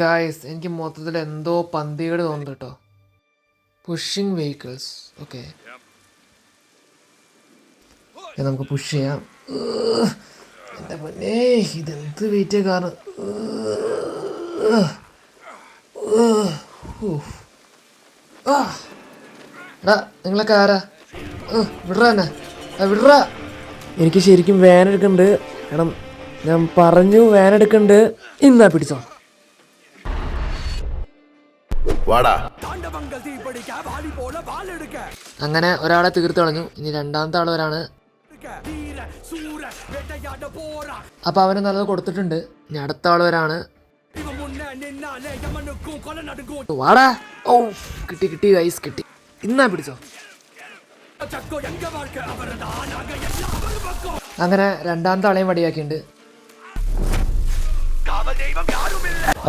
Guys എനിക്ക് മൊത്തത്തിൽ എന്തോ പന്തികേട് തോന്നുന്നു കേട്ടോ. Pushing vehicles. ഓക്കെ, നമുക്ക് പുഷ് ചെയ്യാം. എൻ്റെ പൊന്നേ, ഇതെന്ത് വെയിറ്റ് കാരണം. എടാ നിങ്ങളൊക്കെ ആരാ? വിടറാ എന്നെ, വിടറാ. എനിക്ക് ശരിക്കും വാൻ എടുക്കുന്നുണ്ട്. കാരണം ഞാൻ പറഞ്ഞു വാൻ എടുക്കുന്നുണ്ട്. ഇന്നാ പിടിച്ചോ. അങ്ങനെ ഒരാളെ തീർത്ത് കളഞ്ഞു. ഇനി രണ്ടാമത്തെ ആൾ വരാണ്. അപ്പൊ അവന് നല്ലത് കൊടുത്തിട്ടുണ്ട്. ഇനി അടുത്ത ആൾ വരാണ്. വാടാ. ഓ, കിട്ടി കിട്ടി ഗൈസ്, കിട്ടി. ഇന്നാ പിടിച്ചോ. അങ്ങനെ രണ്ടാമത്തെ ആളെയും വടിയാക്കിയിട്ടുണ്ട്.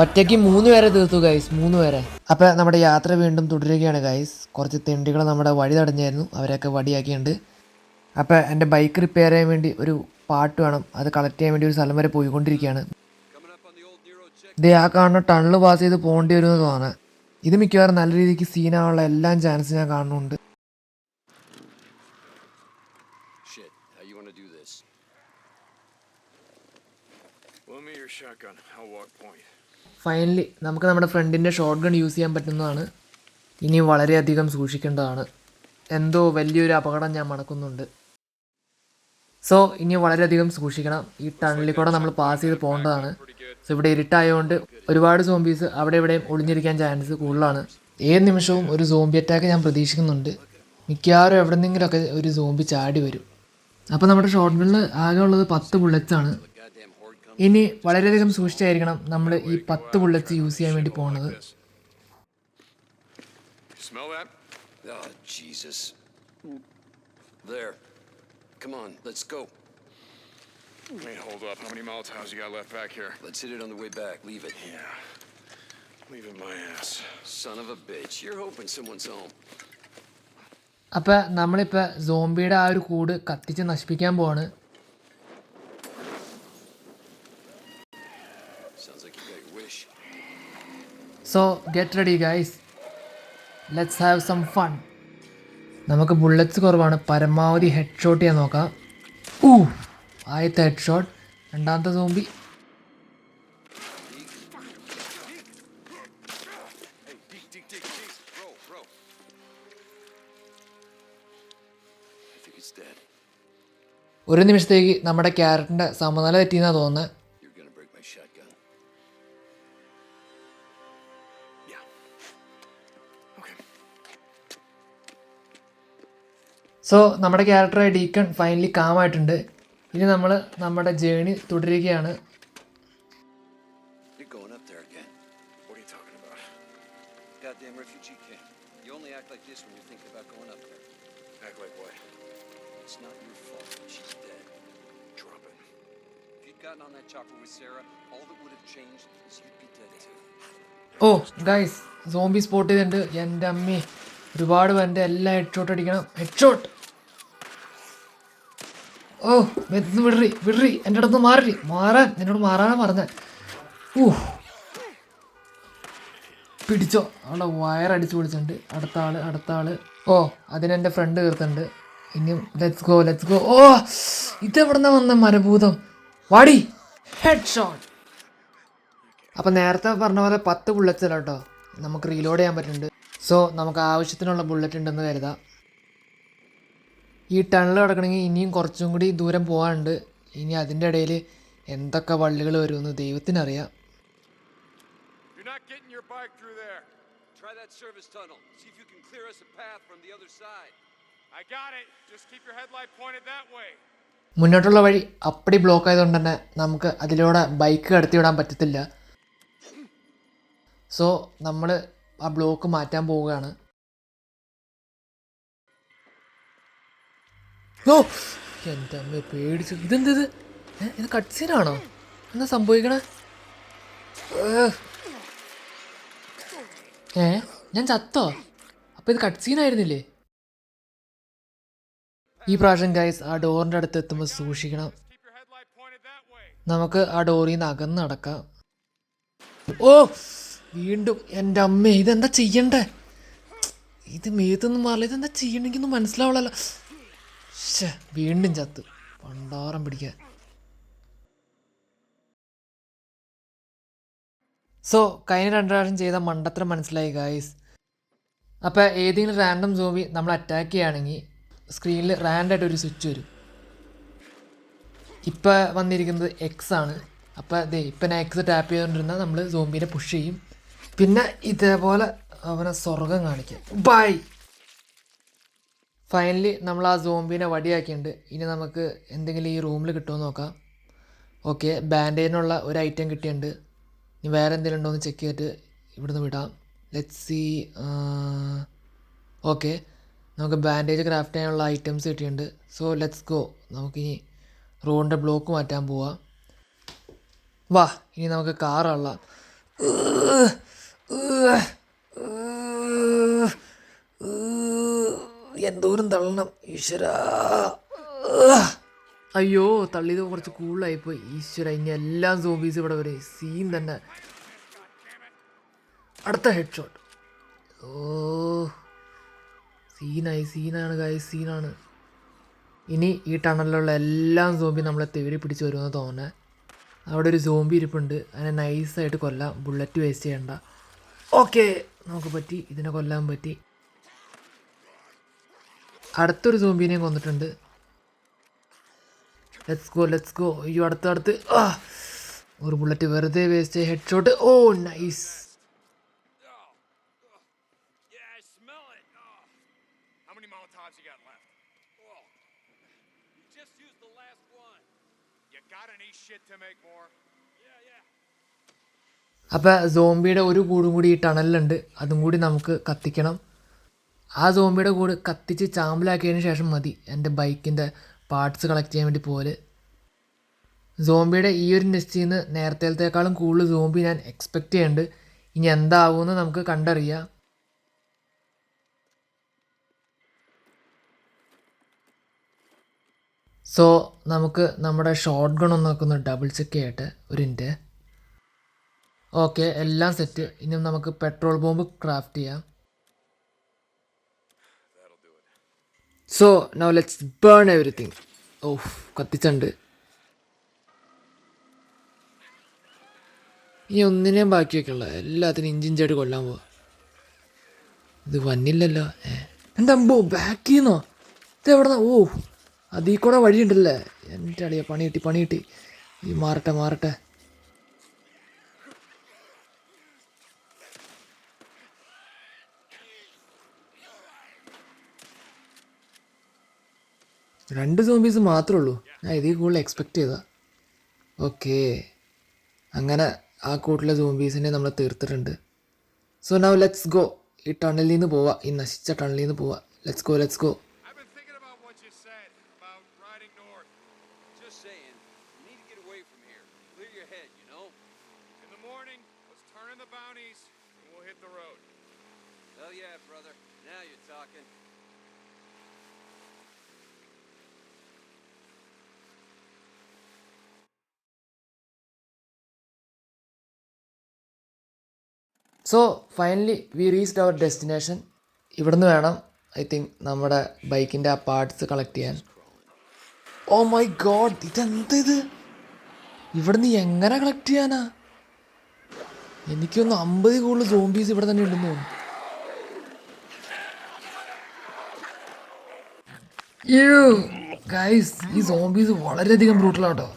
ഒറ്റയ്ക്ക് 3 പേരെ തീർത്തു ഗൈസ്, 3 പേരെ. അപ്പം നമ്മുടെ യാത്ര വീണ്ടും തുടരുകയാണ് ഗൈസ്. കുറച്ച് തെണ്ടികൾ നമ്മുടെ വഴി തടഞ്ഞായിരുന്നു, അവരെയൊക്കെ വടിയാക്കിയിട്ടുണ്ട്. അപ്പം എൻ്റെ ബൈക്ക് റിപ്പയർ ചെയ്യാൻ വേണ്ടി ഒരു പാട്ട് വേണം. അത് കളക്ട് ചെയ്യാൻ വേണ്ടി ഒരു സ്ഥലം വരെ പോയിക്കൊണ്ടിരിക്കുകയാണ്. ഇത് ആ കാണുന്ന ടണ്ണിൽ പാസ് ചെയ്ത് പോകേണ്ടി വരുമെന്ന് തോന്നുന്നത്. ഇത് മിക്കവാറും നല്ല രീതിക്ക് സീനാവാനുള്ള എല്ലാം ചാൻസ് ഞാൻ കാണുന്നുണ്ട്. ഫൈനലി നമുക്ക് നമ്മുടെ ഫ്രണ്ടിൻ്റെ ഷോട്ട് ഗൺ യൂസ് ചെയ്യാൻ പറ്റുന്നതാണ്. ഇനി വളരെയധികം സൂക്ഷിക്കേണ്ടതാണ്. എന്തോ വലിയൊരു അപകടം ഞാൻ മണക്കുന്നുണ്ട്. സോ ഇനി വളരെയധികം സൂക്ഷിക്കണം. ഈ ടണലിൽ കൂടെ നമ്മൾ പാസ് ചെയ്ത് പോകേണ്ടതാണ്. സോ ഇവിടെ ഇരുട്ടായതുകൊണ്ട് ഒരുപാട് സോംബീസ് അവിടെ ഇവിടെയും ഒളിഞ്ഞിരിക്കാൻ ചാൻസ് കൂടുതലാണ്. ഏത് നിമിഷവും ഒരു സോംബി അറ്റാക്ക് ഞാൻ പ്രതീക്ഷിക്കുന്നുണ്ട്. മിക്കവാറും എവിടെ നിന്നെങ്കിലുമൊക്കെ ഒരു സോംബി ചാടി വരും. അപ്പോൾ നമ്മുടെ ഷോട്ട് ഗണ്ണിൽ ആകെ ഉള്ളത് 10 ബുള്ളറ്റ്സാണ്. ഇനി വളരെയധികം സൂക്ഷിച്ചായിരിക്കണം നമ്മൾ ഈ 10 ബുള്ളറ്റ്സ് യൂസ് ചെയ്യാൻ വേണ്ടി പോകുന്നത്. Come on, let's go. Wait, hold up. How many Molotovs you got left back here? Let's hit it on the way back. Leave it. Yeah. Leave it my ass. Son of a bitch. You're hoping someone's home. അപ്പം നമ്മളിപ്പോൾ സോംബിയുടെ ആ ഒരു കൂട് കത്തിച്ച് നശിപ്പിക്കാൻ പോവാണ്. Sounds like you got your wish. So get ready guys, let's have some fun. നമുക്ക് bullets കുറവാണ്, പരമാവധി ഹെഡ് ഷോട്ട് ചെയ്യാൻ നോക്കാം. ആദ്യത്തെ ഹെഡ് ഷോട്ട്. രണ്ടാമത്തെ സോംബി. ഒരു നിമിഷത്തേക്ക് നമ്മുടെ ക്യാരറ്റിൻ്റെ സമനില തെറ്റിയെന്നാണ് തോന്നുന്നത്. സോ നമ്മുടെ ക്യാരക്ടറായ ഡീക്കൺ ഫൈനലി കാമായിട്ടുണ്ട്. ഇനി നമ്മൾ നമ്മുടെ ജേണി തുടരുകയാണ്. ഓ ഗൈസ്, സോംബി സ്പോട്ട് ചെയ്തിട്ടുണ്ട്. എൻ്റെ അമ്മേ, ഒരുപാട് പേരുടെ എല്ലാം ഹെഡ് ഷോട്ട് അടിക്കണം. Head shot. ഓ മെന്ന് വിടറി എൻ്റെ അടുത്ത് മാറാൻ എന്നോട് മാറാനാണ് പറഞ്ഞത്. പിടിച്ചോ. അവളെ വയറടിച്ച് പിടിച്ചിട്ടുണ്ട്. അടുത്ത ആള്. ഓ അതിനെൻ്റെ ഫ്രണ്ട് തീർത്തുണ്ട്. ഇനിയും ലെറ്റ്സ് ഗോ. ഓ ഇതെവിടുന്ന വന്ന മരഭൂതം. വാടി. Head shot. അപ്പം നേരത്തെ പറഞ്ഞ പോലെ 10 ബുള്ളറ്റ്സ് അല്ല കേട്ടോ, നമുക്ക് റീലോഡ് ചെയ്യാൻ പറ്റുന്നുണ്ട്. സോ നമുക്ക് ആവശ്യത്തിനുള്ള ബുള്ളറ്റ് ഉണ്ടെന്ന് കരുതാം. ഈ ടണൽ കിടക്കണമെങ്കിൽ ഇനിയും കുറച്ചും കൂടി ദൂരം പോകാനുണ്ട്. ഇനി അതിൻ്റെ ഇടയിൽ എന്തൊക്കെ വള്ളികൾ വരുമെന്ന് ദൈവത്തിനറിയാം. മുന്നോട്ടുള്ള വഴി അപ്പടി ബ്ലോക്ക് ആയതുകൊണ്ട് തന്നെ നമുക്ക് അതിലൂടെ ബൈക്ക് കടത്തിവിടാൻ പറ്റത്തില്ല. സോ നമ്മൾ ആ ബ്ലോക്ക് മാറ്റാൻ പോവുകയാണ്. ഓ എൻ്റെ അമ്മ പേടിച്ചു. ഇതെന്തത്? ഇത് കട്ട് സീനാണോ? എന്താ സംഭവിക്കണേ? ഞാൻ ചത്തോ? അപ്പോൾ ഇത് കട്ട് സീനായിരുന്നില്ലേ? ഈ പ്രാവശ്യം ഗൈസ് ആ ഡോറിൻ്റെ അടുത്ത് എത്തുമ്പോൾ സൂക്ഷിക്കണം. നമുക്ക് ആ ഡോറിൽ നിന്ന് അകന്ന് നടക്കാം. ഓ വീണ്ടും എൻ്റെ അമ്മേ ഇതെന്താ ചെയ്യണ്ടേ? ഇത് മേത്തൊന്നും മാറില്ല. ഇതെന്താ ചെയ്യണമെങ്കിൽ മനസ്സിലാവുള്ളല്ലോ. ശ്ശേ വീണ്ടും ചത്ത് പണ്ടാറം പിടിക്കാൻ. സോ കഴിഞ്ഞ 2 പ്രാവശ്യം ചെയ്ത മണ്ടത്തരം മനസ്സിലായി ഗായ്സ്. അപ്പോൾ ഏതെങ്കിലും റാൻഡം സോംബി നമ്മൾ അറ്റാക്ക് ചെയ്യുകയാണെങ്കിൽ സ്ക്രീനിൽ റാൻഡായിട്ട് ഒരു സ്വിച്ച് വരും. ഇപ്പോൾ വന്നിരിക്കുന്നത് എക്സ് ആണ്. അപ്പോൾ ഇപ്പം ഞാൻ എക്സ് ടാപ്പ് ചെയ്തുകൊണ്ടിരുന്നാൽ നമ്മൾ സോംബീനെ പുഷ് ചെയ്യും. പിന്നെ ഇതേപോലെ അവനെ സ്വർഗം കാണിക്കും. ബൈ. ഫൈനലി നമ്മൾ ആ സോംബീനെ വടിയാക്കിയിട്ടുണ്ട്. ഇനി നമുക്ക് എന്തെങ്കിലും ഈ റൂമിൽ കിട്ടുമോ നോക്കാം. ഓക്കെ, ബാൻഡേജിനുള്ള ഒരു ഐറ്റം കിട്ടിയിട്ടുണ്ട്. ഇനി വേറെ എന്തെങ്കിലും ഉണ്ടോ എന്ന് ചെക്ക് ചെയ്തിട്ട് ഇവിടുന്ന് വിടാം. Let's see. ഓക്കെ, നമുക്ക് ബാൻഡേജ് ക്രാഫ്റ്റ് ചെയ്യാനുള്ള ഐറ്റംസ് കിട്ടിയിട്ടുണ്ട്. So let's go. നമുക്കിനി റോഡിൻ്റെ ബ്ലോക്ക് മാറ്റാൻ പോവാം. വാ, ഇനി നമുക്ക് കാറുള്ള എന്തോരം തള്ളണം ഈശ്വര. അയ്യോ തള്ളിയത് കുറച്ച് കൂളായിപ്പോയി ഈശ്വര. ഇനി എല്ലാം സോംബീസ് ഇവിടെ വരെ സീൻ തന്നെ. അടുത്ത ഹെഡ് ഷോട്ട്. ഓ സീനാണ് ഗായ്സ്, സീനാണ്. ഇനി ഈ ടണലിലുള്ള എല്ലാം സോംബി നമ്മളെ തേടി പിടിച്ച് വരുമെന്ന് തോന്നുന്നത്. അവിടെ ഒരു സോംബി ഇരിപ്പുണ്ട്, അതിനെ നൈസായിട്ട് കൊല്ലാം. ബുള്ളറ്റ് വേസ്റ്റ് ചെയ്യണ്ട. ഓക്കെ, നമുക്ക് പറ്റി, ഇതിനെ കൊല്ലാൻ പറ്റി. അടുത്തൊരു സോംബീനെയും കൊന്നിട്ടുണ്ട്. Let's go. അയ്യോ അടുത്ത് ഒരു ബുള്ളറ്റ് വെറുതെ waste. Head shot. Oh nice. അപ്പോൾ സോംബിയുടെ ഒരു കൂടും കൂടി ഈ ടണലിലുണ്ട്. അതും കൂടി നമുക്ക് കത്തിക്കണം. ആ സോംബിയുടെ കൂട് കത്തിച്ച് ചാമ്പലാക്കിയതിന് ശേഷം മതി എൻ്റെ ബൈക്കിൻ്റെ പാർട്സ് കളക്ട് ചെയ്യാൻ വേണ്ടി പോലെ. സോംബിയുടെ ഈ ഒരു നെസ്റ്റിൽ നിന്ന് നേരത്തേക്കാളും കൂടുതൽ സോംബി ഞാൻ എക്സ്പെക്റ്റ് ചെയ്യുന്നുണ്ട്. ഇനി എന്താവുമെന്ന് നമുക്ക് കണ്ടറിയാം. സോ നമുക്ക് നമ്മുടെ ഷോട്ട് ഗൺ ഒന്ന് ഡബിൾ ചെക്ക് ചെയ്യട്ടെ ഒരു മിനിറ്റ്. ഓക്കെ, എല്ലാം സെറ്റ്. ഇനി നമുക്ക് പെട്രോൾ ബോംബ് ക്രാഫ്റ്റ് ചെയ്യാം. So now let's burn everything. Oh കത്തിച്ചുണ്ട്. ഇനി ഒന്നിനെയും ബാക്കിയൊക്കെയുള്ള എല്ലാത്തിനും ഇഞ്ചിഞ്ചായിട്ട് കൊല്ലാൻ പോവാ. ഇത് വന്നില്ലല്ലോ. എൻ്റെ അമ്പോ ബാക്ക് ചെയ്യുന്നോ? ഇത് എവിടെന്നാ? ഓ അതീ കൂടെ വഴിയുണ്ടല്ലേ. എൻ്റെ അളിയ പണി കിട്ടി. ഈ മാറട്ടെ. രണ്ട് സോംബീസ് മാത്രമേ ഉള്ളൂ. ഞാൻ ഇതിൽ കൂടുതൽ എക്സ്പെക്റ്റ് ചെയ്താ. ഓക്കെ, അങ്ങനെ ആ കൂട്ടിലെ സോംബീസിനെ നമ്മൾ തീർത്തിട്ടുണ്ട്. So now let's go. ഈ ടണലിൽ നിന്ന് പോവാം, ഈ നശിച്ച ടണലിൽ നിന്ന് പോവാം. Let's go. Just saying, you need to get away from here. Clear your head, you know? In the morning, let's turn in the bounties and we'll hit the road. Hell yeah, brother. Now you're talking. So finally we reached our destination. ഇവിടുന്ന് വേണം I think നമ്മുടെ ബൈക്കിൻ്റെ ആ parts collect ചെയ്യാൻ. Oh my god, ഇതെന്തത്? ഇവിടുന്ന് എങ്ങനെ collect ചെയ്യാനാ? എനിക്കൊന്ന് 50 കൂടുതൽ സോംബീസ് ഇവിടെ തന്നെ ഉണ്ടെന്ന് തോന്നുന്നു. ഗൈസ്, ഈ സോംബീസ് വളരെയധികം ബ്രൂട്ടലാട്ടോ.